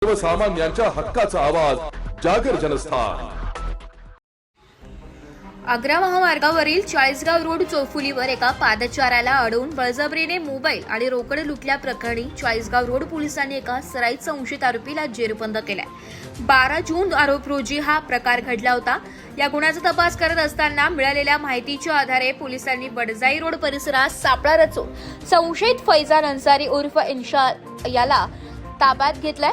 सर्वसामान्यांच्या हक्काचा आवाज जागर जनस्थान। आग्रा महामार्गावरील चाळीसगाव रोड चौफुलीवर एका पादचाऱ्याला अडवून बळजबरीने मोबाईल आणि रोकड लुटल्याप्रकरणी चाळीसगाव रोड पोलिसांनी एका सराईत संशयित आरोपीला जेरबंद केलाय। 12 जून रोजी हा प्रकार घडला होता। या गुन्ह्याचा तपास करत असताना मिळालेल्या माहितीच्या आधारे पोलिसांनी बडजाई रोड परिसरात सापळा रचून संशयित फैजान अन्सारी उर्फ इन्शा याला ताब्यात घेतलाय।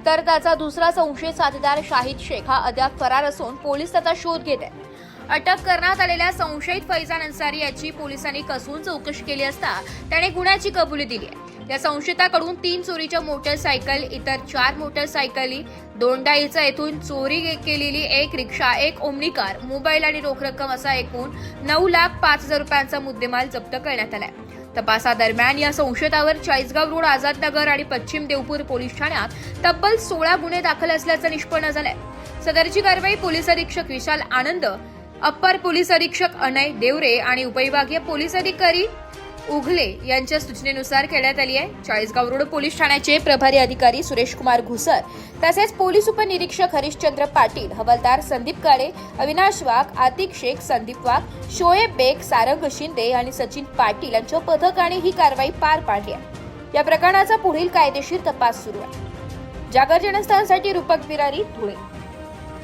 तर त्याचा दुसरा संशयित साथीदार शाहिद शेख हा अद्याप फरार असून पोलीस त्याचा शोध घेत आहेत। अटक करण्यात आलेल्या संशयित फैजान अन्सारी याची पोलिसांनी कसून चौकशी केली असता त्याने गुन्ह्याची कबुली दिली आहे। या संशयिताकडून 3 चोरीच्या मोटरसायकल, इतर 4 मोटरसायकली, दोंडाईचा येथून चोरी केलेली 1 रिक्षा, 1 ओमनी कार, मोबाईल आणि रोख रक्कम असा एकूण 9,05,000 रुपयांचा मुद्देमाल जप्त करण्यात आलाय। तपासादरम्यान या संशयितावर चाळीसगाव रोड, आझादनगर आणि पश्चिम देवपूर पोलीस ठाण्यात तब्बल 16 गुन्हे दाखल असल्याचं निष्पन्न झालंय। सदरची कारवाई पोलीस अधीक्षक विशाल आनंद, अप्पर पोलीस अधीक्षक अनय देवरे आणि उपविभागीय पोलीस अधिकारी उघले यांच्या सूचनेनुसार करण्यात आली आहे। चाळीसगाव रोड पोलीस ठाण्याचे प्रभारी अधिकारी सुरेश कुमार घुसर तसेच पोलीस उपनिरीक्षक हरिश्चंद्र पाटील, हवालदार संदीप काळे, अविनाश वाघ, आतिक शेख, संदीप वाघ, शोएब बेग, सारंग शिंदे आणि सचिन पाटील यांच्या पथकाने ही कारवाई पार पाडली आहे। या प्रकरणाचा पुढील कायदेशीर तपास सुरू आहे। जागर जनस्थानसाठी रूपक बिरारी, धुळे।